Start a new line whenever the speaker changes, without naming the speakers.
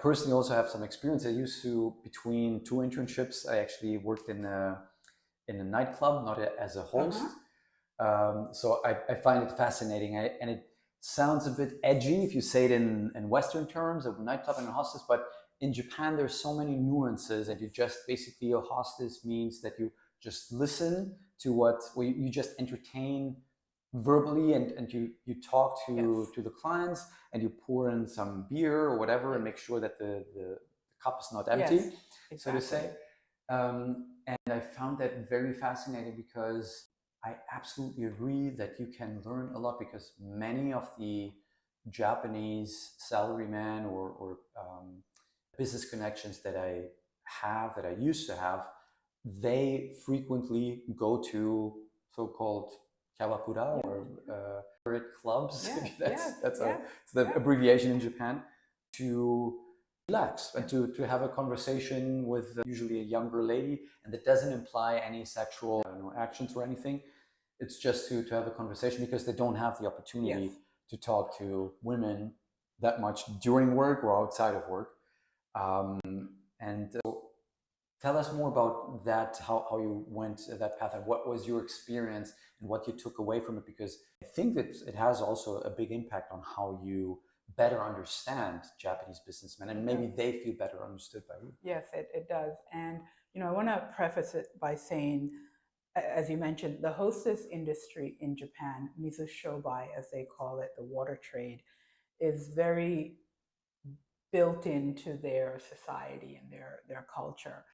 personally also have some experience. I used to, between two internships, I actually worked in a nightclub, not as a host. So I find it fascinating, and it sounds a bit edgy if you say it in Western terms, a nightclub and a hostess. But in Japan, there's so many nuances, and you just basically, a hostess means that you just listen to what, well, you just entertain verbally, and you talk to the clients, and you pour in some beer or whatever, and make sure that the cup is not empty,
Yes,
so to
exactly.
say. And I found that very fascinating, because I absolutely agree that you can learn a lot, because many of the Japanese salarymen or business connections that I have, that I used to have, they frequently go to so-called kawakura, or spirit clubs. That's it's the abbreviation in Japan, to relax and to have a conversation with usually a younger lady, and that doesn't imply any sexual actions or anything. It's just to have a conversation, because they don't have the opportunity to talk to women that much during work or outside of work. And so tell us more about that, how you went that path, and what was your experience and what you took away from it, because I think that it has also a big impact on how you better understand Japanese businessmen, and maybe they feel better understood by you.
Yes, it does. And, I want to preface it by saying, as you mentioned, the hostess industry in Japan, mizushobai, as they call it, the water trade, is very built into their society and their culture.